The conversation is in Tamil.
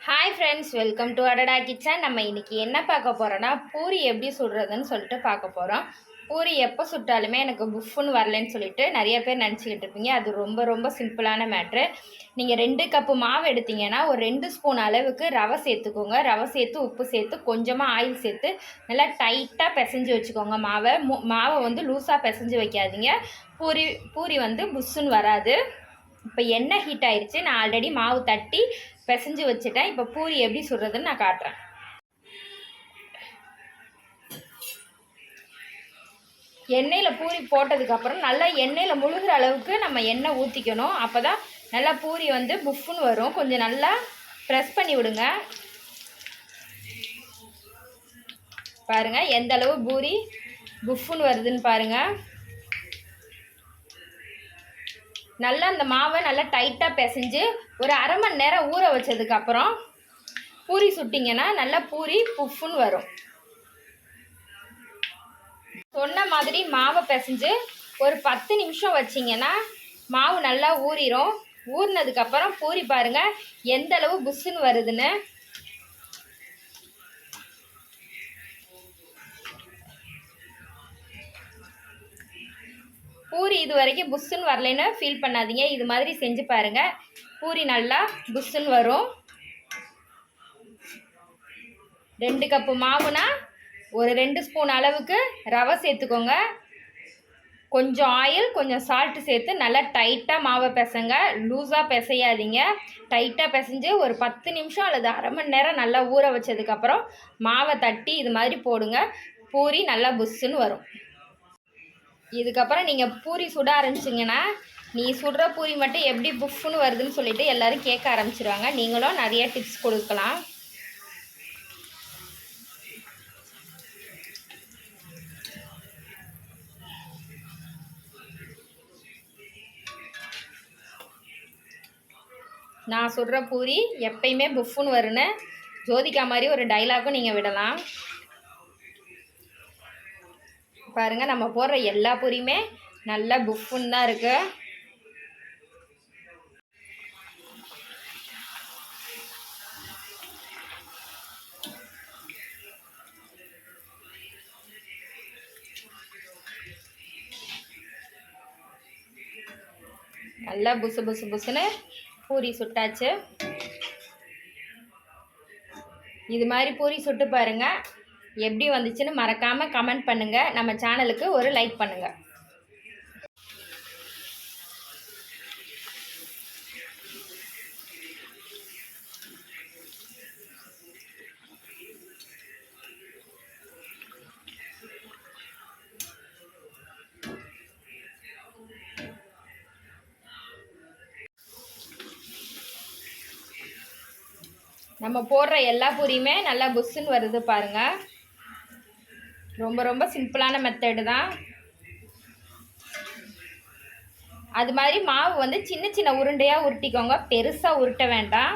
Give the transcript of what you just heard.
ஹாய் ஃப்ரெண்ட்ஸ், வெல்கம் டு அடடா கிச்சன். நம்ம இன்றைக்கி என்ன பார்க்க போகிறோன்னா, பூரி எப்படி சுடுறதுன்னு சொல்லிட்டு பார்க்க போகிறோம். பூரி எப்போ சுட்டாலுமே எனக்கு புஃப்னு வரலன்னு சொல்லிட்டு நிறைய பேர் நினச்சிக்கிட்டு இருப்பீங்க. அது ரொம்ப ரொம்ப சிம்பிளான மேட்ரு. நீங்கள் 2 கப்பு மாவு எடுத்தீங்கன்னா ஒரு 2 ஸ்பூன் அளவுக்கு ரவை சேர்த்துக்கோங்க. ரவை சேர்த்து உப்பு சேர்த்து கொஞ்சமாக ஆயில் சேர்த்து நல்லா டைட்டாக பிசைஞ்சு வச்சுக்கோங்க. மாவை வந்து லூஸாக பிசைஞ்சு வைக்காதீங்க. பூரி வந்து புஷ்ஷுன்னு வராது. இப்போ எண்ணெய் ஹீட் ஆயிடுச்சு. நான் ஆல்ரெடி மாவு தட்டி பிசைஞ்சு வச்சுட்டேன். இப்போ பூரி எப்படி சுடுறதுன்னு நான் காட்டுறேன். எண்ணெயில் பூரி போட்டதுக்கப்புறம் நல்லா எண்ணெயில் முழுகிற அளவுக்கு நம்ம எண்ணெய் ஊற்றிக்கணும். அப்போ தான் நல்லா பூரி வந்து புஃப்னு வரும். கொஞ்சம் நல்லா ப்ரெஸ் பண்ணி விடுங்க. பாருங்கள் எந்த அளவு பூரி புஃப்னு வருதுன்னு பாருங்கள். நல்லா அந்த மாவை நல்லா டைட்டாக பிசைஞ்சு ஒரு அரை மணி நேரம் ஊற வச்சதுக்கப்புறம் பூரி சுட்டிங்கன்னா நல்லா பூரி புஃப்னு வரும். சொன்ன மாதிரி மாவை பிசைஞ்சு ஒரு 10 நிமிஷம் வச்சிங்கன்னா மாவு நல்லா ஊறிடும். ஊறினதுக்கப்புறம் பூரி பாருங்கள் எந்த அளவு புஷ்ஷுன்னு வருதுன்னு. பூரி இது வரைக்கும் புஷ்ஷுன்னு வரலைன்னு ஃபீல் பண்ணாதீங்க. இது மாதிரி செஞ்சு பாருங்கள். பூரி நல்லா புஷ்ஷுன்னு வரும். 2 கப்பு மாவுனா ஒரு 2 ஸ்பூன் அளவுக்கு ரவை சேர்த்துக்கோங்க. கொஞ்சம் ஆயில், கொஞ்சம் சால்ட்டு சேர்த்து நல்லா டைட்டாக மாவை பிசைங்க. லூஸாக பிசையாதீங்க. டைட்டாக பிசைஞ்சு ஒரு 10 நிமிஷம் அல்லது அரை மணி நேரம் நல்லா ஊற வச்சதுக்கப்புறம் மாவை தட்டி இது மாதிரி போடுங்க. பூரி நல்லா புஷ்ஷுன்னு வரும். இதுக்கப்புறம் நீங்கள் பூரி சுட ஆரம்பிச்சிங்கன்னா நீ சுடுற பூரி மட்டும் எப்படி புஃப்னு வருதுன்னு சொல்லிட்டு எல்லோரும் கேட்க ஆரம்பிச்சிருவாங்க. நீங்களும் நிறைய டிப்ஸ் கொடுக்கலாம். நான் சுடுற பூரி எப்பயுமே புஃப்னு வருன்னு ஜோதிகா மாதிரி ஒரு டைலாகும் நீங்கள் விடலாம். பாருங்கள் நம்ம போடுற எல்லா பூரியுமே நல்லா புஃப்னு தான் இருக்குது. நல்லா புசு புசு புசுன்னு பூரி சுட்டாச்சு. இது மாதிரி பூரி சுட்டு பாருங்கள். எப்படி வந்துச்சுன்னு மறக்காமல் கமெண்ட் பண்ணுங்கள். நம்ம சேனலுக்கு ஒரு லைக் பண்ணுங்கள். நம்ம போடுற எல்லா பூரியுமே நல்லா புஷ்ஷுன்னு வருது பாருங்கள். ரொம்ப ரொம்ப சிம்பிளான மெத்தடு தான். அது மாதிரி மாவு வந்து சின்ன சின்ன உருண்டையாக உருட்டிக்கோங்க. பெருசாக உருட்ட வேண்டாம்.